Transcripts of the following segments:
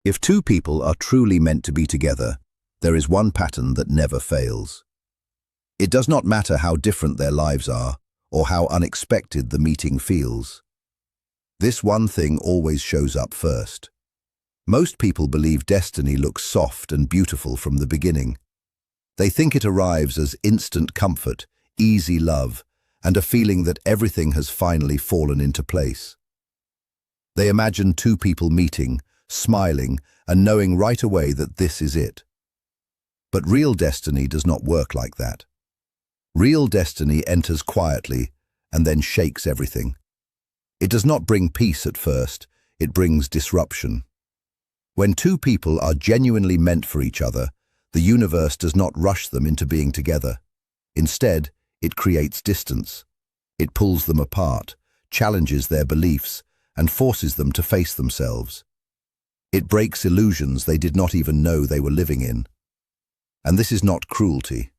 If two people are truly meant to be together, there is one pattern that never fails. It does not matter how different their lives are or how unexpected the meeting feels. This one thing always shows up first. Most people believe destiny looks soft and beautiful from the beginning. They think it arrives as instant comfort, easy love, and a feeling that everything has finally fallen into place. They imagine two people meeting, smiling, and knowing right away that this is it. But real destiny does not work like that. Real destiny enters quietly and then shakes everything. It does not bring peace at first, it brings disruption. When two people are genuinely meant for each other, the universe does not rush them into being together. Instead, it creates distance. It pulls them apart, challenges their beliefs, and forces them to face themselves. It breaks illusions they did not even know they were living in. And this is not cruelty.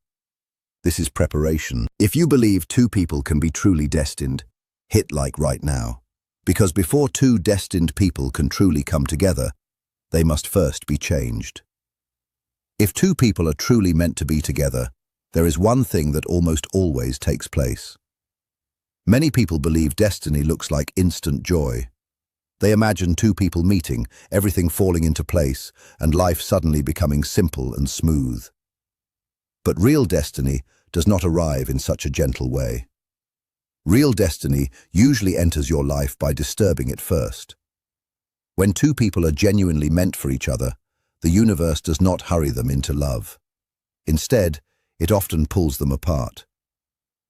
This is preparation. If you believe two people can be truly destined, hit like right now. Because before two destined people can truly come together, they must first be changed. If two people are truly meant to be together, there is one thing that almost always takes place. Many people believe destiny looks like instant joy. They imagine two people meeting, everything falling into place, and life suddenly becoming simple and smooth. But real destiny does not arrive in such a gentle way. Real destiny usually enters your life by disturbing it first. When two people are genuinely meant for each other, the universe does not hurry them into love. Instead, it often pulls them apart.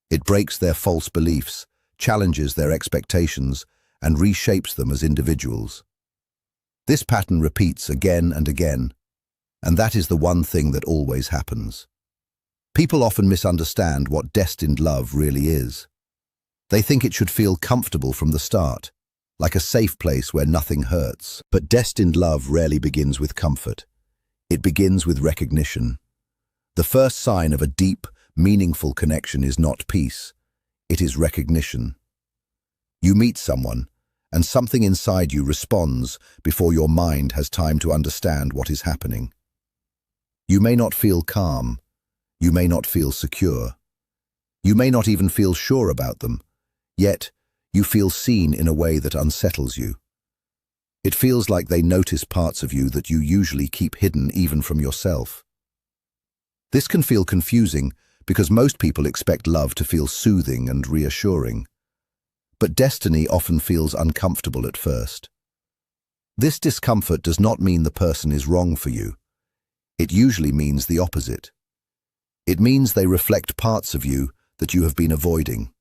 It breaks their false beliefs, challenges their expectations, and reshapes them as individuals. This pattern repeats again and again, and that is the one thing that always happens. People often misunderstand what destined love really is. They think it should feel comfortable from the start, like a safe place where nothing hurts. But destined love rarely begins with comfort. It begins with recognition. The first sign of a deep, meaningful connection is not peace. It is recognition. You meet someone, and something inside you responds before your mind has time to understand what is happening. You may not feel calm. You may not feel secure. You may not even feel sure about them, yet you feel seen in a way that unsettles you. It feels like they notice parts of you that you usually keep hidden even from yourself. This can feel confusing because most people expect love to feel soothing and reassuring. But destiny often feels uncomfortable at first. This discomfort does not mean the person is wrong for you. It usually means the opposite. It means they reflect parts of you that you have been avoiding.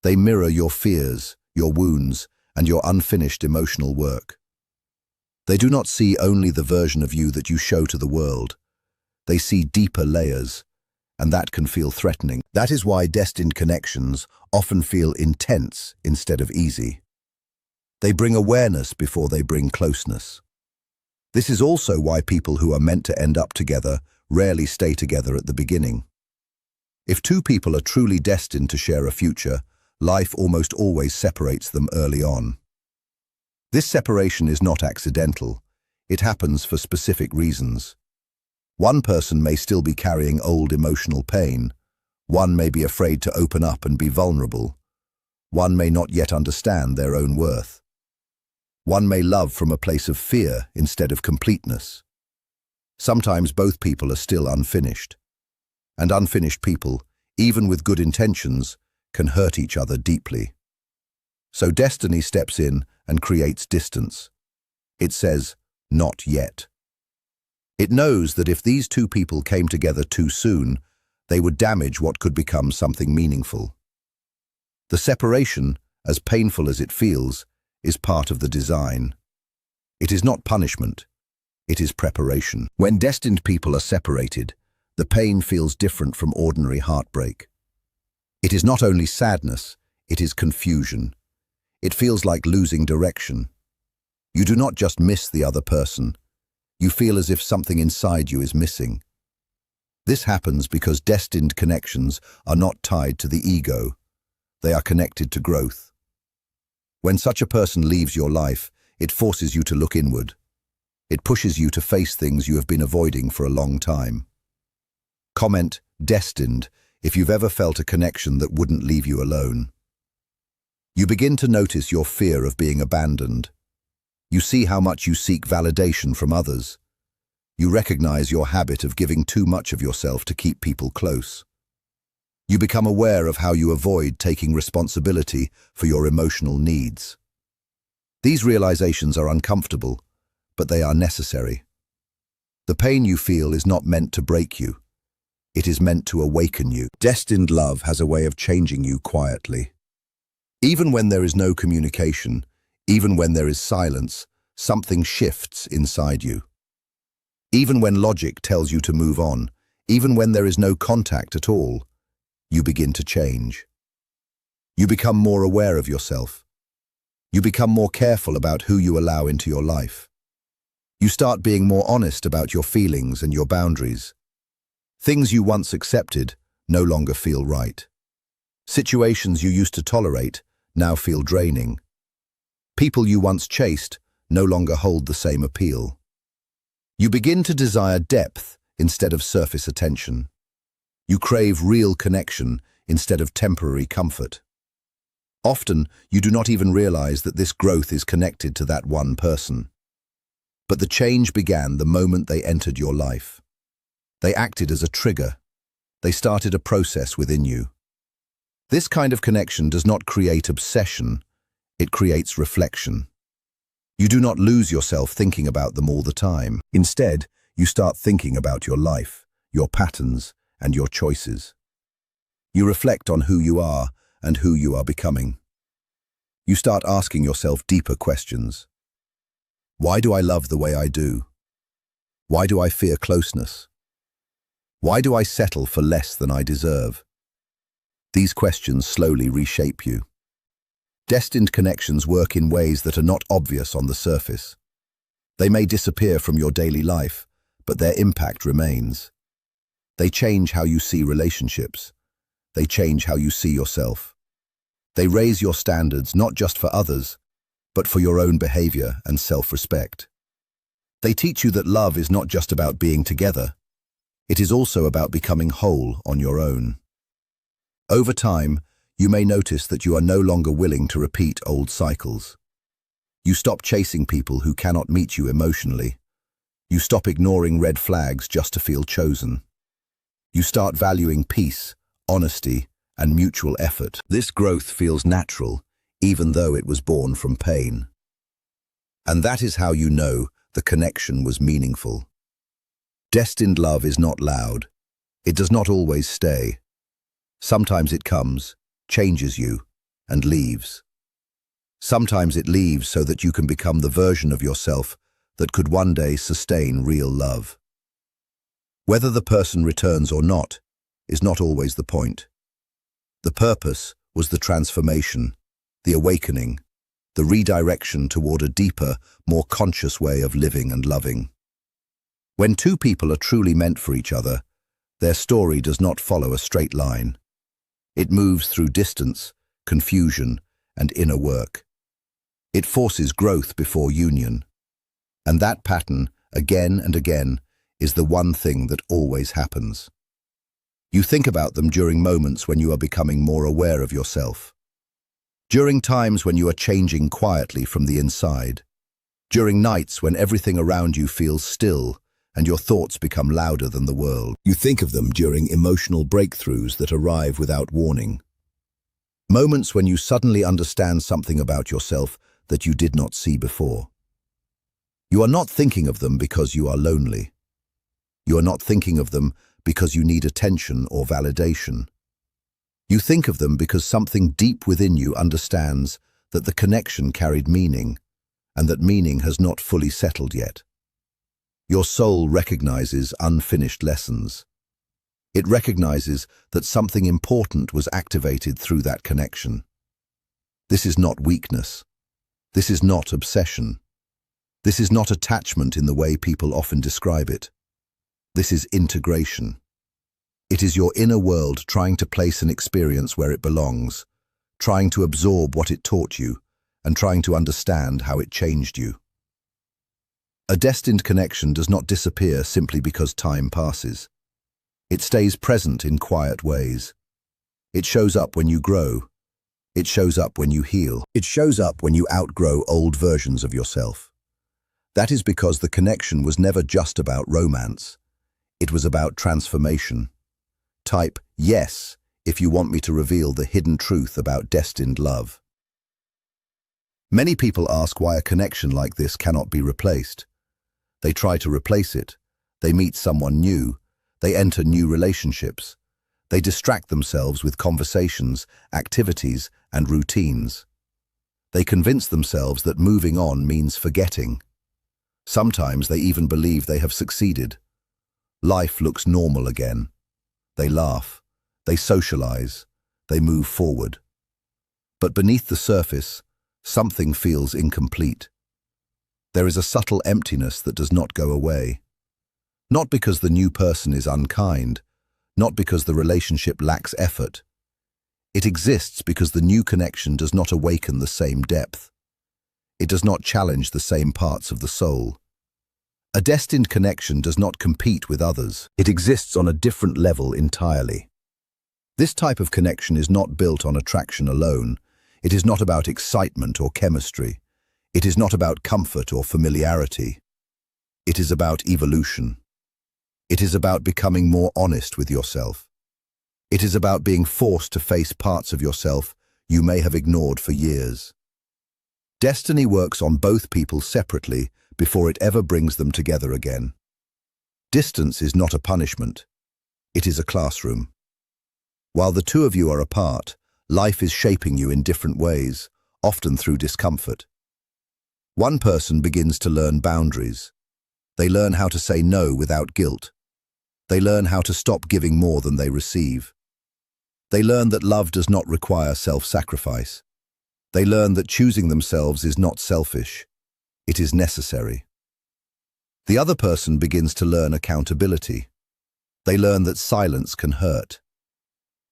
They mirror your fears, your wounds, and your unfinished emotional work. They do not see only the version of you that you show to the world. They see deeper layers, and that can feel threatening. That is why destined connections often feel intense instead of easy. They bring awareness before they bring closeness. This is also why people who are meant to end up together rarely stay together at the beginning. If two people are truly destined to share a future, life almost always separates them early on. This separation is not accidental. It happens for specific reasons. One person may still be carrying old emotional pain. One may be afraid to open up and be vulnerable. One may not yet understand their own worth. One may love from a place of fear instead of completeness. Sometimes both people are still unfinished. And unfinished people, even with good intentions, can hurt each other deeply. So destiny steps in and creates distance. It says, "Not yet." It knows that if these two people came together too soon, they would damage what could become something meaningful. The separation, as painful as it feels, is part of the design. It is not punishment. It is preparation. When destined people are separated, the pain feels different from ordinary heartbreak. It is not only sadness, it is confusion. It feels like losing direction. You do not just miss the other person. You feel as if something inside you is missing. This happens because destined connections are not tied to the ego. They are connected to growth. When such a person leaves your life, it forces you to look inward. It pushes you to face things you have been avoiding for a long time. Comment Destined if you've ever felt a connection that wouldn't leave you alone. You begin to notice your fear of being abandoned. You see how much you seek validation from others. You recognize your habit of giving too much of yourself to keep people close. You become aware of how you avoid taking responsibility for your emotional needs. These realizations are uncomfortable, but they are necessary. The pain you feel is not meant to break you. It is meant to awaken you. Destined love has a way of changing you quietly. Even when there is no communication, even when there is silence, something shifts inside you. Even when logic tells you to move on, even when there is no contact at all, you begin to change. You become more aware of yourself. You become more careful about who you allow into your life. You start being more honest about your feelings and your boundaries. Things you once accepted no longer feel right. Situations you used to tolerate now feel draining. People you once chased no longer hold the same appeal. You begin to desire depth instead of surface attention. You crave real connection instead of temporary comfort. Often, you do not even realize that this growth is connected to that one person. But the change began the moment they entered your life. They acted as a trigger. They started a process within you. This kind of connection does not create obsession, it creates reflection. You do not lose yourself thinking about them all the time. Instead, you start thinking about your life, your patterns, and your choices. You reflect on who you are and who you are becoming. You start asking yourself deeper questions. Why do I love the way I do? Why do I fear closeness? Why do I settle for less than I deserve? These questions slowly reshape you. Destined connections work in ways that are not obvious on the surface. They may disappear from your daily life, but their impact remains. They change how you see relationships. They change how you see yourself. They raise your standards not just for others, but for your own behavior and self-respect. They teach you that love is not just about being together. It is also about becoming whole on your own. Over time, you may notice that you are no longer willing to repeat old cycles. You stop chasing people who cannot meet you emotionally. You stop ignoring red flags just to feel chosen. You start valuing peace, honesty, and mutual effort. This growth feels natural, even though it was born from pain. And that is how you know the connection was meaningful. Destined love is not loud. It does not always stay. Sometimes it comes, changes you, and leaves. Sometimes it leaves so that you can become the version of yourself that could one day sustain real love. Whether the person returns or not is not always the point. The purpose was the transformation, the awakening, the redirection toward a deeper, more conscious way of living and loving. When two people are truly meant for each other, their story does not follow a straight line. It moves through distance, confusion, and inner work. It forces growth before union. And that pattern, again and again, is the one thing that always happens. You think about them during moments when you are becoming more aware of yourself. During times when you are changing quietly from the inside. During nights when everything around you feels still and your thoughts become louder than the world. You think of them during emotional breakthroughs that arrive without warning. Moments when you suddenly understand something about yourself that you did not see before. You are not thinking of them because you are lonely. You are not thinking of them because you need attention or validation. You think of them because something deep within you understands that the connection carried meaning, and that meaning has not fully settled yet. Your soul recognizes unfinished lessons. It recognizes that something important was activated through that connection. This is not weakness. This is not obsession. This is not attachment in the way people often describe it. This is integration. It is your inner world trying to place an experience where it belongs, trying to absorb what it taught you, and trying to understand how it changed you. A destined connection does not disappear simply because time passes. It stays present in quiet ways. It shows up when you grow. It shows up when you heal. It shows up when you outgrow old versions of yourself. That is because the connection was never just about romance. It was about transformation. Type yes if you want me to reveal the hidden truth about destined love. Many people ask why a connection like this cannot be replaced. They try to replace it. They meet someone new. They enter new relationships. They distract themselves with conversations, activities, and routines. They convince themselves that moving on means forgetting. Sometimes they even believe they have succeeded. Life looks normal again. They laugh. They socialize. They move forward. But beneath the surface, something feels incomplete. There is a subtle emptiness that does not go away. Not because the new person is unkind, not because the relationship lacks effort. It exists because the new connection does not awaken the same depth. It does not challenge the same parts of the soul. A destined connection does not compete with others. It exists on a different level entirely. This type of connection is not built on attraction alone. It is not about excitement or chemistry. It is not about comfort or familiarity. It is about evolution. It is about becoming more honest with yourself. It is about being forced to face parts of yourself you may have ignored for years. Destiny works on both people separately before it ever brings them together again. Distance is not a punishment. It is a classroom. While the two of you are apart, life is shaping you in different ways, often through discomfort. One person begins to learn boundaries. They learn how to say no without guilt. They learn how to stop giving more than they receive. They learn that love does not require self-sacrifice. They learn that choosing themselves is not selfish. It is necessary. The other person begins to learn accountability. They learn that silence can hurt.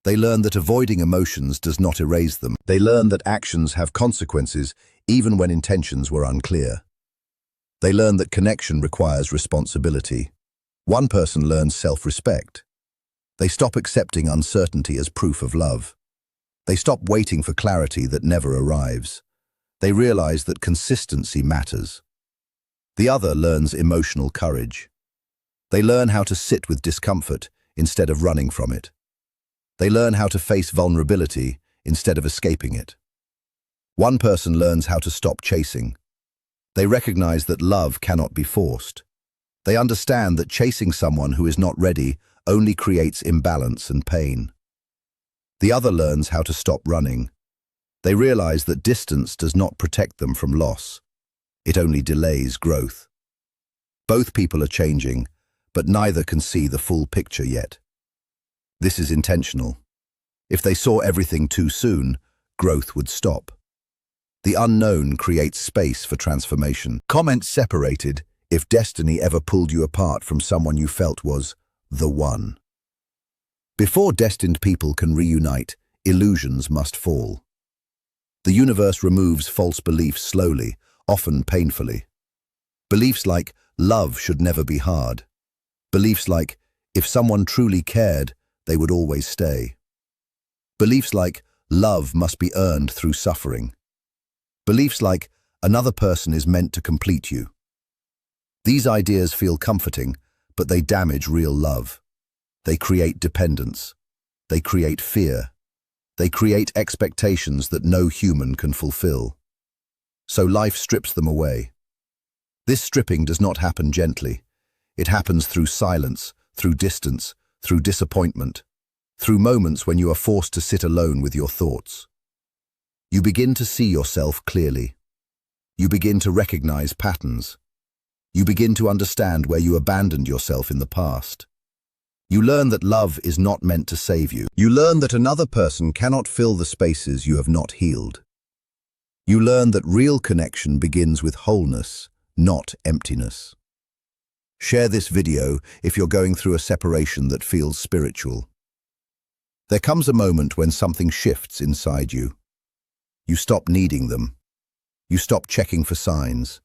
They learn that avoiding emotions does not erase them. They learn that actions have consequences even when intentions were unclear. They learn that connection requires responsibility. One person learns self-respect. They stop accepting uncertainty as proof of love. They stop waiting for clarity that never arrives. They realize that consistency matters. The other learns emotional courage. They learn how to sit with discomfort instead of running from it. They learn how to face vulnerability instead of escaping it. One person learns how to stop chasing. They recognize that love cannot be forced. They understand that chasing someone who is not ready only creates imbalance and pain. The other learns how to stop running. They realize that distance does not protect them from loss. It only delays growth. Both people are changing, but neither can see the full picture yet. This is intentional. If they saw everything too soon, growth would stop. The unknown creates space for transformation. Comment separated if destiny ever pulled you apart from someone you felt was the one. Before destined people can reunite, illusions must fall. The universe removes false beliefs slowly, often painfully. Beliefs like love should never be hard. Beliefs like if someone truly cared, they would always stay. Beliefs like love must be earned through suffering. Beliefs like another person is meant to complete you. These ideas feel comforting, but they damage real love. They create dependence. They create fear. They create expectations that no human can fulfill. So life strips them away. This stripping does not happen gently. It happens through silence, through distance, through disappointment, through moments when you are forced to sit alone with your thoughts. You begin to see yourself clearly. You begin to recognize patterns. You begin to understand where you abandoned yourself in the past. You learn that love is not meant to save you. You learn that another person cannot fill the spaces you have not healed. You learn that real connection begins with wholeness, not emptiness. Share this video if you're going through a separation that feels spiritual. There comes a moment when something shifts inside you. You stop needing them. You stop checking for signs.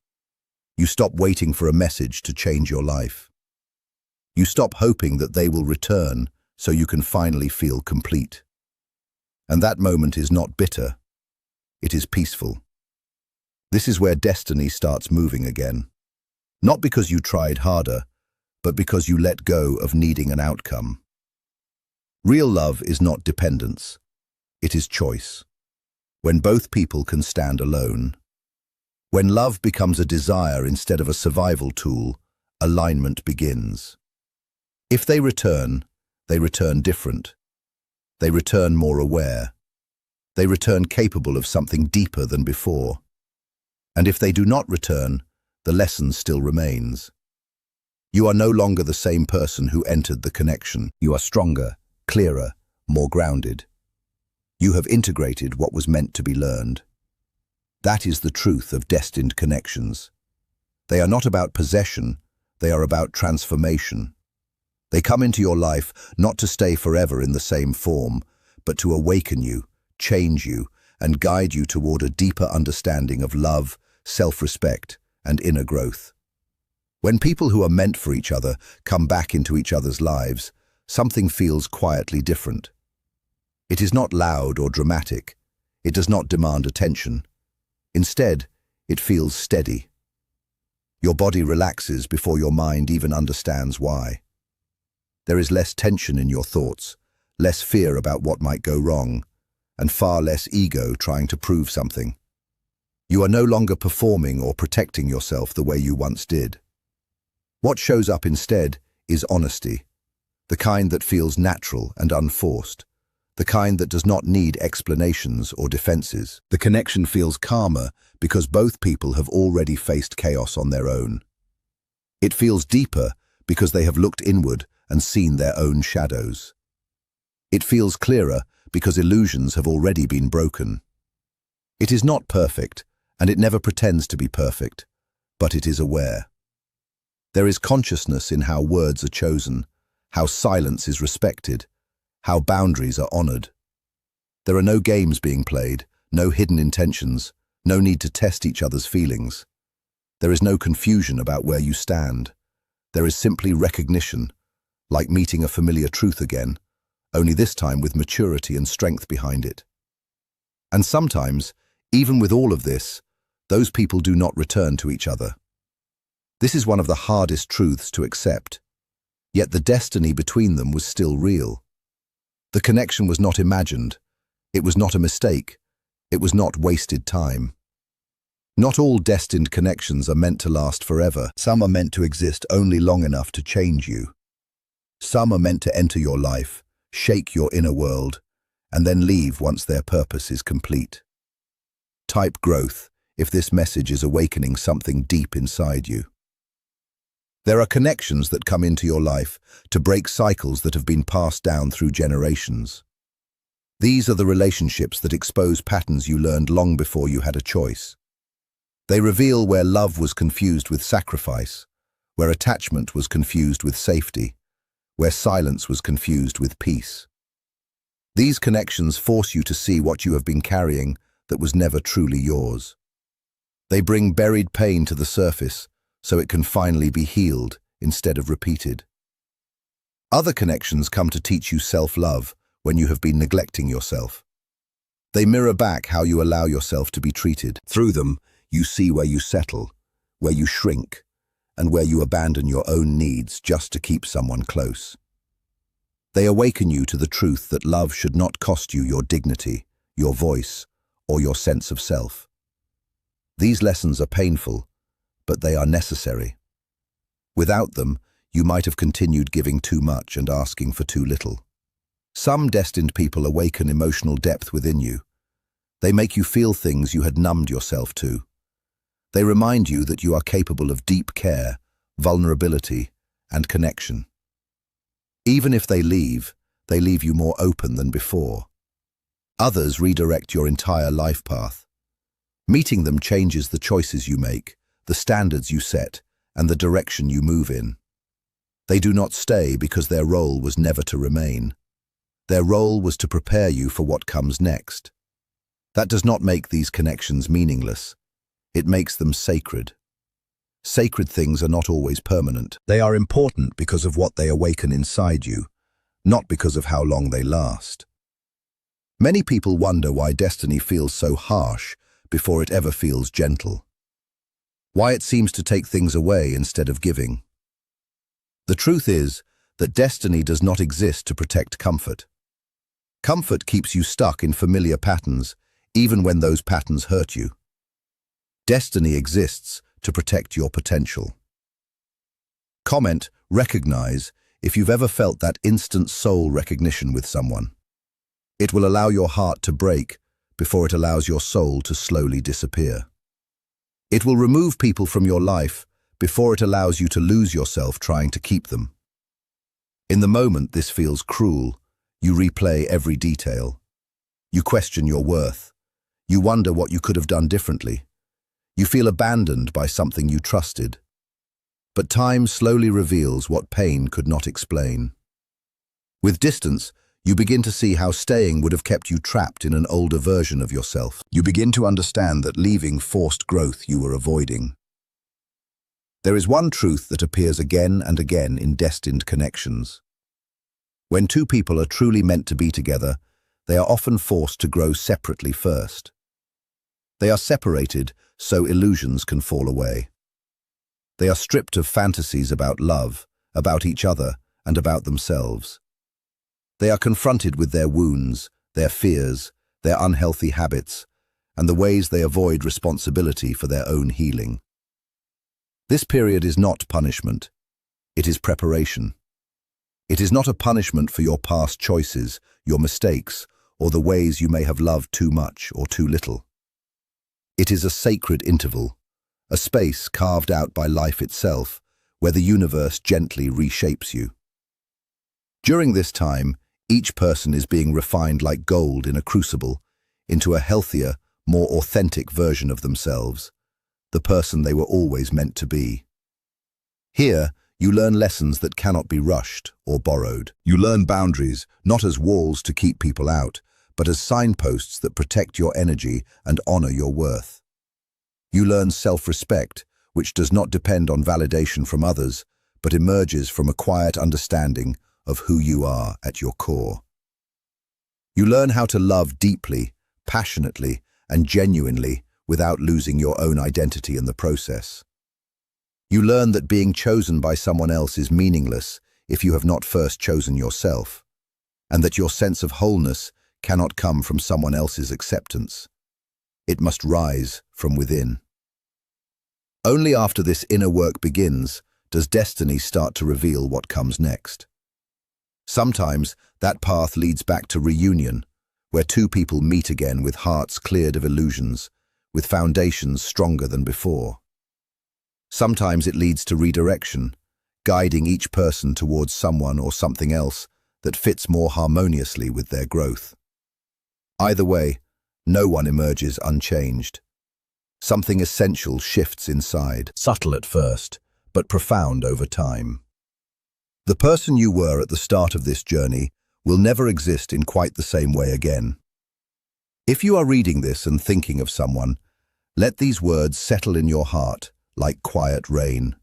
You stop waiting for a message to change your life. You stop hoping that they will return so you can finally feel complete. And that moment is not bitter, it is peaceful. This is where destiny starts moving again. Not because you tried harder, but because you let go of needing an outcome. Real love is not dependence, it is choice. When both people can stand alone. When love becomes a desire instead of a survival tool, alignment begins. If they return different. They return more aware. They return capable of something deeper than before. And if they do not return, the lesson still remains. You are no longer the same person who entered the connection. You are stronger, clearer, more grounded. You have integrated what was meant to be learned. That is the truth of destined connections. They are not about possession, they are about transformation. They come into your life not to stay forever in the same form, but to awaken you, change you, and guide you toward a deeper understanding of love, self-respect, and inner growth. When people who are meant for each other come back into each other's lives, something feels quietly different. It is not loud or dramatic. It does not demand attention. Instead, it feels steady. Your body relaxes before your mind even understands why. There is less tension in your thoughts, less fear about what might go wrong, and far less ego trying to prove something. You are no longer performing or protecting yourself the way you once did. What shows up instead is honesty, the kind that feels natural and unforced, the kind that does not need explanations or defenses. The connection feels calmer because both people have already faced chaos on their own. It feels deeper because they have looked inward and seen their own shadows. It feels clearer because illusions have already been broken. It is not perfect, and it never pretends to be perfect, but it is aware. There is consciousness in how words are chosen, how silence is respected, how boundaries are honored. There are no games being played, no hidden intentions, no need to test each other's feelings. There is no confusion about where you stand. There is simply recognition, like meeting a familiar truth again, only this time with maturity and strength behind it. And sometimes, even with all of this, those people do not return to each other. This is one of the hardest truths to accept, yet the destiny between them was still real. The connection was not imagined, it was not a mistake, it was not wasted time. Not all destined connections are meant to last forever. Some are meant to exist only long enough to change you. Some are meant to enter your life, shake your inner world, and then leave once their purpose is complete. Type growth if this message is awakening something deep inside you. There are connections that come into your life to break cycles that have been passed down through generations. These are the relationships that expose patterns you learned long before you had a choice. They reveal where love was confused with sacrifice, where attachment was confused with safety, where silence was confused with peace. These connections force you to see what you have been carrying that was never truly yours. They bring buried pain to the surface so it can finally be healed instead of repeated. Other connections come to teach you self-love when you have been neglecting yourself. They mirror back how you allow yourself to be treated. Through them, you see where you settle, where you shrink, and where you abandon your own needs just to keep someone close. They awaken you to the truth that love should not cost you your dignity, your voice, or your sense of self. These lessons are painful, but they are necessary. Without them, you might have continued giving too much and asking for too little. Some destined people awaken emotional depth within you. They make you feel things you had numbed yourself to. They remind you that you are capable of deep care, vulnerability, and connection. Even if they leave you more open than before. Others redirect your entire life path. Meeting them changes the choices you make, the standards you set, and the direction you move in. They do not stay because their role was never to remain. Their role was to prepare you for what comes next. That does not make these connections meaningless. It makes them sacred. Sacred things are not always permanent. They are important because of what they awaken inside you, not because of how long they last. Many people wonder why destiny feels so harsh before it ever feels gentle. Why it seems to take things away instead of giving. The truth is that destiny does not exist to protect comfort. Comfort keeps you stuck in familiar patterns, even when those patterns hurt you. Destiny exists to protect your potential. Comment, recognize, if you've ever felt that instant soul recognition with someone. It will allow your heart to break before it allows your soul to slowly disappear. It will remove people from your life before it allows you to lose yourself trying to keep them. In the moment this feels cruel, you replay every detail. You question your worth. You wonder what you could have done differently. You feel abandoned by something you trusted. But time slowly reveals what pain could not explain. With distance, you begin to see how staying would have kept you trapped in an older version of yourself. You begin to understand that leaving forced growth you were avoiding. There is one truth that appears again and again in destined connections. When two people are truly meant to be together, they are often forced to grow separately first. They are separated so illusions can fall away. They are stripped of fantasies about love, about each other, and about themselves. They are confronted with their wounds, their fears, their unhealthy habits, and the ways they avoid responsibility for their own healing. This period is not punishment. It is preparation. It is not a punishment for your past choices, your mistakes, or the ways you may have loved too much or too little. It is a sacred interval, a space carved out by life itself, where the universe gently reshapes you. During this time, each person is being refined like gold in a crucible into a healthier, more authentic version of themselves, the person they were always meant to be. Here, you learn lessons that cannot be rushed or borrowed. You learn boundaries, not as walls to keep people out, but as signposts that protect your energy and honor your worth. You learn self-respect, which does not depend on validation from others, but emerges from a quiet understanding of who you are at your core. You learn how to love deeply, passionately, and genuinely without losing your own identity in the process. You learn that being chosen by someone else is meaningless if you have not first chosen yourself, and that your sense of wholeness cannot come from someone else's acceptance. It must rise from within. Only after this inner work begins does destiny start to reveal what comes next. Sometimes that path leads back to reunion, where two people meet again with hearts cleared of illusions, with foundations stronger than before. Sometimes it leads to redirection, guiding each person towards someone or something else that fits more harmoniously with their growth. Either way, no one emerges unchanged. Something essential shifts inside, subtle at first, but profound over time. The person you were at the start of this journey will never exist in quite the same way again. If you are reading this and thinking of someone, let these words settle in your heart like quiet rain.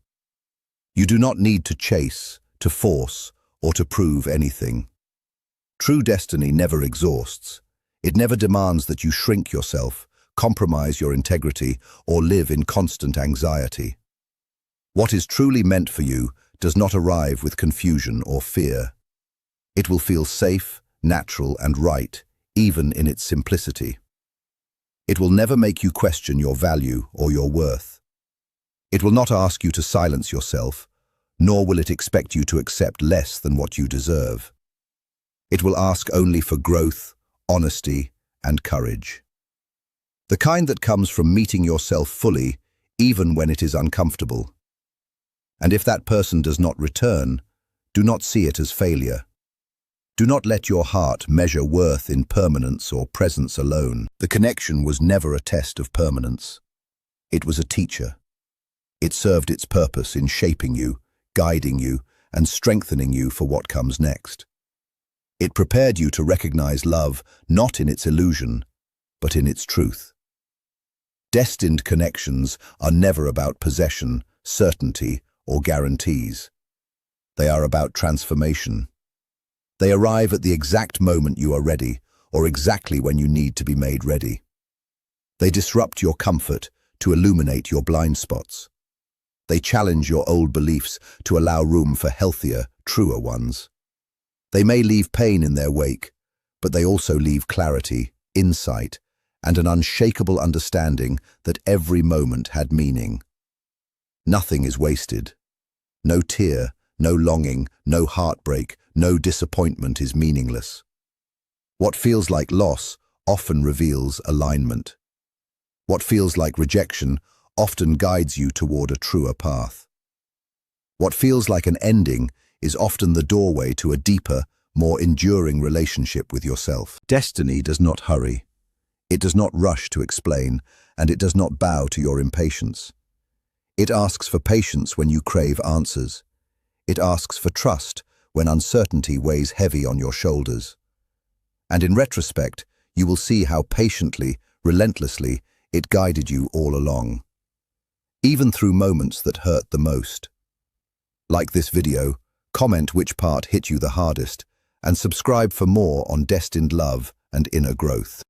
You do not need to chase, to force, or to prove anything. True destiny never exhausts. It never demands that you shrink yourself, compromise your integrity, or live in constant anxiety. What is truly meant for you does not arrive with confusion or fear. It will feel safe, natural, and right, even in its simplicity. It will never make you question your value or your worth. It will not ask you to silence yourself, nor will it expect you to accept less than what you deserve. It will ask only for growth, honesty, and courage. The kind that comes from meeting yourself fully, even when it is uncomfortable. And if that person does not return, do not see it as failure. Do not let your heart measure worth in permanence or presence alone. The connection was never a test of permanence. It was a teacher. It served its purpose in shaping you, guiding you, and strengthening you for what comes next. It prepared you to recognize love not in its illusion, but in its truth. Destined connections are never about possession, certainty, or guarantees. They are about transformation. They arrive at the exact moment you are ready, or exactly when you need to be made ready. They disrupt your comfort to illuminate your blind spots. They challenge your old beliefs to allow room for healthier, truer ones. They may leave pain in their wake, but they also leave clarity, insight, and an unshakable understanding that every moment had meaning. Nothing is wasted. No tear, no longing, no heartbreak, no disappointment is meaningless. What feels like loss often reveals alignment. What feels like rejection often guides you toward a truer path. What feels like an ending is often the doorway to a deeper, more enduring relationship with yourself. Destiny does not hurry. It does not rush to explain, and it does not bow to your impatience. It asks for patience when you crave answers. It asks for trust when uncertainty weighs heavy on your shoulders. And in retrospect, you will see how patiently, relentlessly, it guided you all along. Even through moments that hurt the most. Like this video, comment which part hit you the hardest, and subscribe for more on destined love and inner growth.